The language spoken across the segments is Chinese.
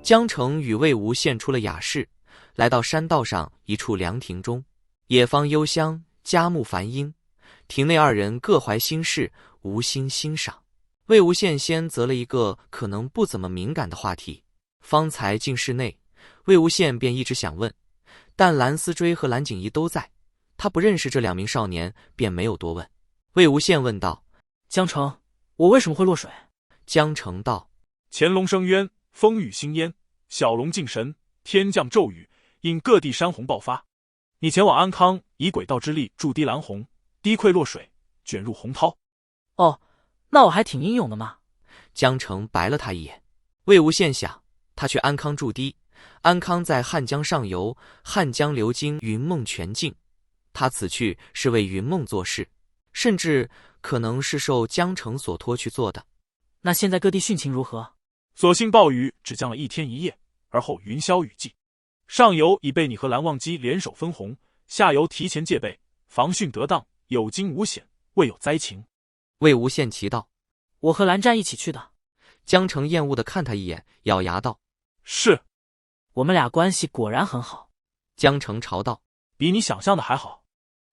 江澄与魏无羡出了雅室，来到山道上一处凉亭中，野芳幽香，佳木繁英，亭内二人各怀心事，无心欣赏。魏无羡先择了一个可能不怎么敏感的话题，方才进室内，魏无羡便一直想问，但蓝思追和蓝景仪都在，他不认识这2名少年，便没有多问。魏无羡问道：江澄，我为什么会落水？江澄道：潜龙生渊，风雨兴烟，小龙进神，天降骤雨，引各地山洪爆发。你前往安康，以鬼道之力筑堤拦洪，堤溃落水，卷入洪涛。哦，那我还挺英勇的嘛。江澄白了他一眼。魏无羡想，他去安康筑堤，安康在汉江上游，汉江流经云梦全境，他此去是为云梦做事，甚至可能是受江澄所托去做的。那现在各地汛情如何？所幸暴雨只降了1天1夜，而后云消雨霁。上游已被你和蓝忘机联手分洪，下游提前戒备，防汛得当，有惊无险，未有灾情。魏无羡奇道：我和蓝湛一起去的。江澄厌恶地看他一眼，咬牙道：是。我们俩关系果然很好。江澄嘲道：比你想象的还好，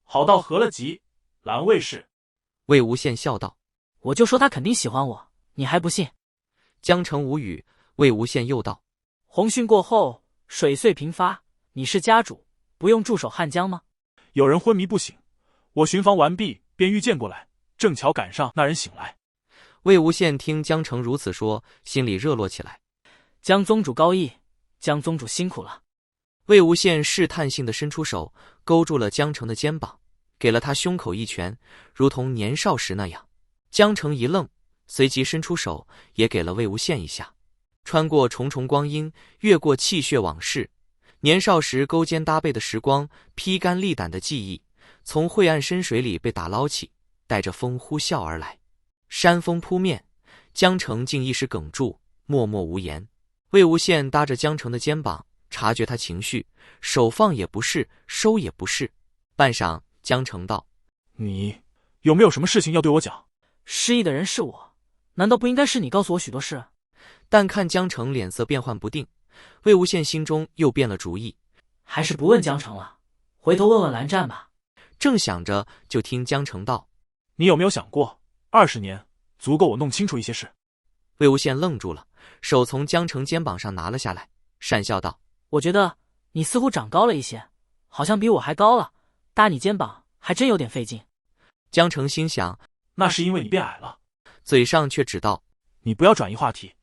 好到合了级，蓝卫士。魏无羡笑道：我就说他肯定喜欢我，你还不信？江澄无语。魏无羡又道：洪汛过后，水遂频发，你是家主，不用驻守汉江吗？有人昏迷不醒，我巡防完毕，便御剑过来，正巧赶上那人醒来。魏无羡听江澄如此说，心里热络起来。江宗主高义，江宗主辛苦了。魏无羡试探性地伸出手，勾住了江澄的肩膀，给了他胸口一拳，如同年少时那样。江澄一愣，随即伸出手，也给了魏无羡一下。穿过重重光阴，越过气血往事，年少时勾肩搭背的时光，披肝沥胆的记忆，从晦暗深水里被打捞起，带着风呼啸而来。山风扑面，江澄竟一时哽住，默默无言。魏无羡搭着江澄的肩膀，察觉他情绪，手放也不是，收也不是。半晌，江澄道：你有没有什么事情要对我讲？失忆的人是我，难道不应该是你告诉我许多事？但看江澄脸色变幻不定，魏无羡心中又变了主意，还是不问江澄了，回头问问蓝湛吧。正想着，就听江澄道：你有没有想过，20年足够我弄清楚一些事？魏无羡愣住了，手从江澄肩膀上拿了下来，讪笑道：我觉得你似乎长高了一些，好像比我还高了，搭你肩膀还真有点费劲。江澄心想，那是因为你变矮了，嘴上却只道：你不要转移话题。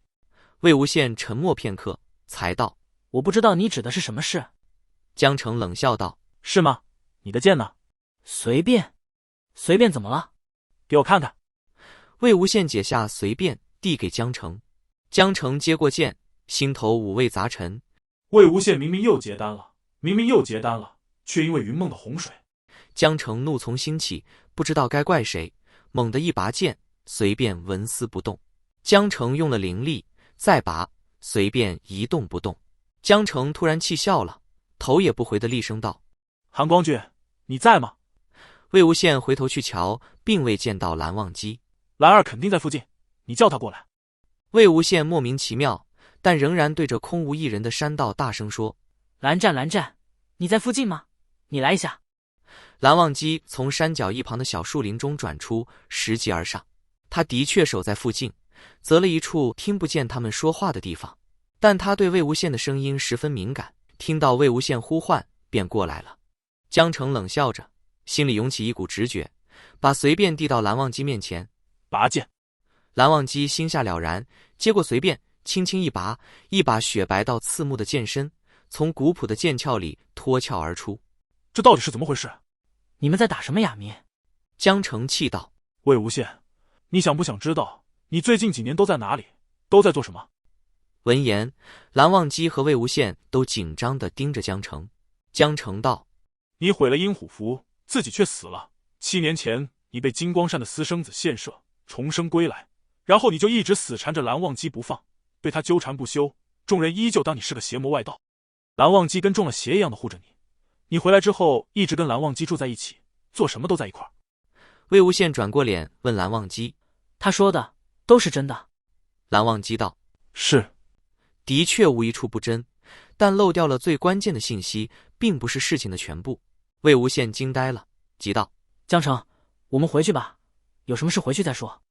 魏无羡沉默片刻，才道：我不知道你指的是什么事。江澄冷笑道：是吗？你的剑呢？随便。随便怎么了？给我看看。魏无羡解下随便，递给江澄。江澄接过剑，心头五味杂陈。魏无羡明明又结丹了，却因为云梦的洪水。江澄怒从心起，不知道该怪谁，猛地一拔剑，随便纹丝不动。江澄用了灵力，再拔，随便一动不动。江澄突然气笑了，头也不回地厉声道：韩光俊，你在吗？魏无羡回头去瞧，并未见到蓝忘机。蓝儿肯定在附近，你叫他过来。魏无羡莫名其妙，但仍然对着空无一人的山道大声说：蓝湛，你在附近吗？你来一下。蓝忘机从山脚一旁的小树林中转出，拾级而上。他的确守在附近，择了一处听不见他们说话的地方，但他对魏无羡的声音十分敏感，听到魏无羡呼唤，便过来了。江澄冷笑着，心里涌起一股直觉，把随便递到蓝忘机面前。拔剑。蓝忘机心下了然，接过随便，轻轻一拔，一把雪白到刺目的剑身从古朴的剑鞘里脱壳而出。这到底是怎么回事？你们在打什么哑谜？江澄气道：魏无羡，你想不想知道你最近几年都在哪里，都在做什么？闻言，蓝忘机和魏无羡都紧张地盯着江澄。江澄道：你毁了阴虎符，自己却死了。7年前你被金光山的私生子献射，重生归来，然后你就一直死缠着蓝忘机不放，对他纠缠不休，众人依旧当你是个邪魔外道。蓝忘机跟中了邪一样的护着你，你回来之后一直跟蓝忘机住在一起，做什么都在一块儿。魏无羡转过脸问蓝忘机：他说的都是真的？蓝忘机道：是。的确无一处不真，但漏掉了最关键的信息，并不是事情的全部。魏无羡惊呆了，急道：“江城，我们回去吧，有什么事回去再说。”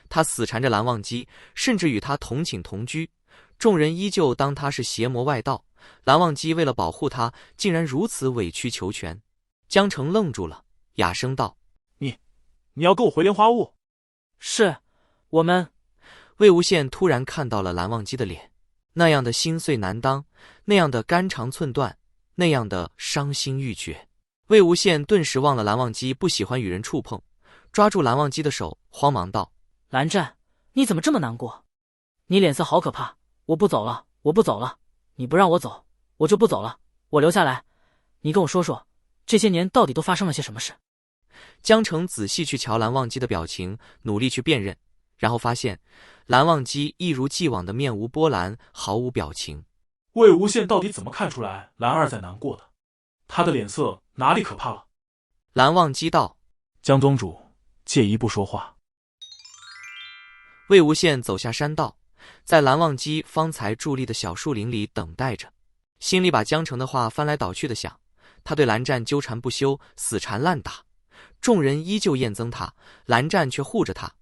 他死缠着蓝忘机，甚至与他同寝同居，众人依旧当他是邪魔外道。蓝忘机为了保护他，竟然如此委曲求全。江城愣住了，哑声道：“你要跟我回莲花坞？”“是，我们。”魏无羡突然看到了蓝忘机的脸，那样的心碎难当，那样的肝肠寸断，那样的伤心欲绝。魏无羡顿时忘了蓝忘机不喜欢与人触碰，抓住蓝忘机的手，慌忙道：“蓝湛，你怎么这么难过？你脸色好可怕！我不走了，我不走了！你不让我走，我就不走了，我留下来。你跟我说说，这些年到底都发生了些什么事？”江城仔细去瞧蓝忘机的表情，努力去辨认，然后发现蓝忘机一如既往的面无波澜，毫无表情。魏无羡到底怎么看出来蓝二在难过的？他的脸色哪里可怕了？蓝忘机道：“江宗主，借一步说话。”魏无羡走下山道，在蓝忘机方才伫立的小树林里等待着，心里把江城的话翻来倒去的想。他对蓝湛纠缠不休，死缠烂打，众人依旧厌憎他，蓝湛却护着他。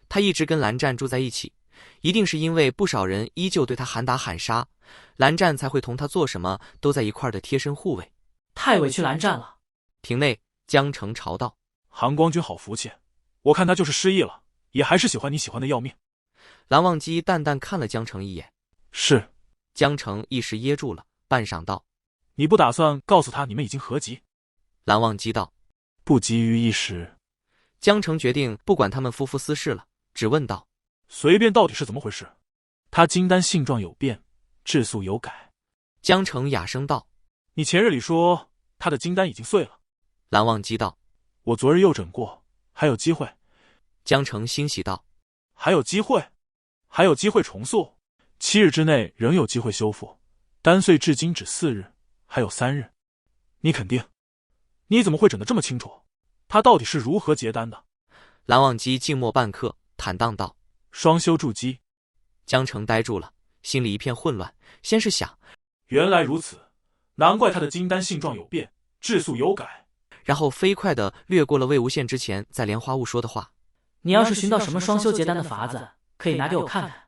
他一直跟蓝湛住在一起，一定是因为不少人依旧对他喊打喊杀，蓝湛才会同他做什么都在一块的贴身护卫。太委屈蓝湛了。庭内，江城嘲道：“韩光君好福气，我看他就是失忆了，也还是喜欢你喜欢的要命。”蓝忘机淡淡看了江城一眼。是。江城一时噎住了，半晌道：“你不打算告诉他你们已经合集？”蓝忘机道：“不急于一时。”江城决定不管他们夫妇私事了，只问道：“随便到底是怎么回事？他金丹性状有变，质素有改。”江城哑声道：“你前日里说他的金丹已经碎了。”蓝忘机道：“我昨日又诊过，还有机会。”江城欣喜道：“还有机会？还有机会重塑？7日之内仍有机会修复。丹碎至今只4日，还有3日。你肯定？你怎么会诊得这么清楚？他到底是如何结丹的？”蓝忘机静默半刻，坦荡道：“双修筑基。”江城呆住了，心里一片混乱，先是想，原来如此，难怪他的金丹性状有变，质素有改。然后飞快地掠过了魏无羡之前在莲花坞说的话：“你要是寻到什么双修结丹的法子，可以拿给我看看。”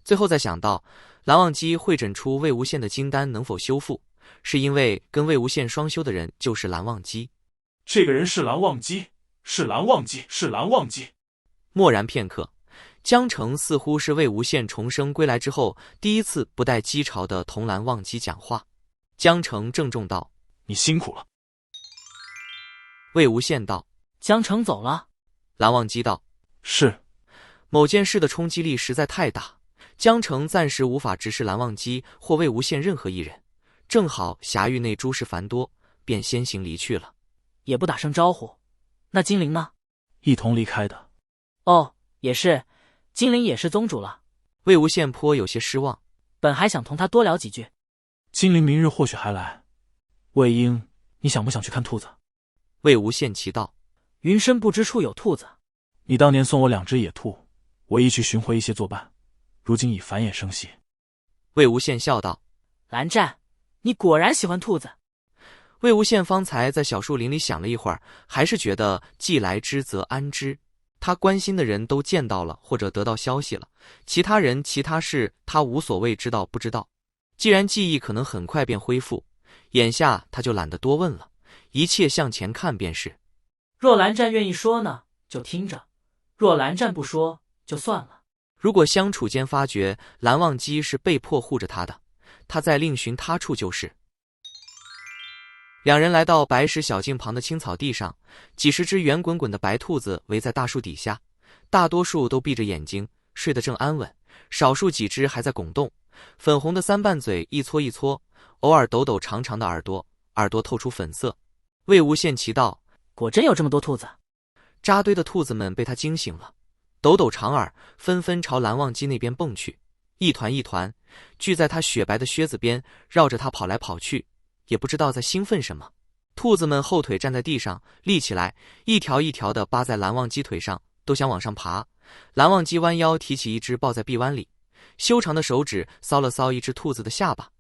最后再想到蓝忘机会诊出魏无羡的金丹能否修复，是因为跟魏无羡双修的人就是蓝忘机。这个人是蓝忘机，是蓝忘机，是蓝忘机。默然片刻，江城似乎是魏无羡重生归来之后第一次不带讥嘲的同蓝忘机讲话。江城郑重道：“你辛苦了。”魏无羡道：“江城走了。”蓝忘机道：“是。”某件事的冲击力实在太大，江城暂时无法直视蓝忘机或魏无羡任何一人，正好辖狱内诸事繁多，便先行离去了。也不打声招呼。那金陵呢？一同离开的。哦，也是，金陵也是宗主了。魏无羡颇有些失望，本还想同他多聊几句。金陵明日或许还来。魏婴，你想不想去看兔子？魏无羡奇道：“云深不知处有兔子。你当年送我2只野兔，我亦去寻回一些作伴，如今已繁衍生息。”魏无羡笑道：“蓝湛，你果然喜欢兔子。”魏无羡方才在小树林里想了一会儿，还是觉得既来之则安之。他关心的人都见到了或者得到消息了，其他人其他事他无所谓知道不知道。既然记忆可能很快便恢复，眼下他就懒得多问了，一切向前看便是。若蓝湛愿意说呢，就听着；若蓝湛不说，就算了。如果相处间发觉蓝忘机是被迫护着他的，他再另寻他处就是。两人来到白石小径旁的青草地上，几十只圆滚滚的白兔子围在大树底下，大多数都闭着眼睛，睡得正安稳，少数几只还在拱动，粉红的三瓣嘴一搓一搓，偶尔抖抖长长的耳朵，耳朵透出粉色。魏无羡奇道：“果真有这么多兔子？”扎堆的兔子们被他惊醒了，抖抖长耳，纷纷朝蓝忘机那边蹦去，一团一团聚在他雪白的靴子边，绕着他跑来跑去，也不知道在兴奋什么。兔子们后腿站在地上，立起来，一条一条的扒在蓝忘机腿上，都想往上爬。蓝忘机弯腰提起一只抱在臂弯里，修长的手指搔了搔一只兔子的下巴，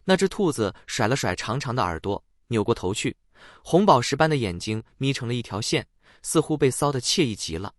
那只兔子甩了甩长长的耳朵，扭过头去，红宝石般的眼睛眯成了一条线，似乎被搔得惬意极了。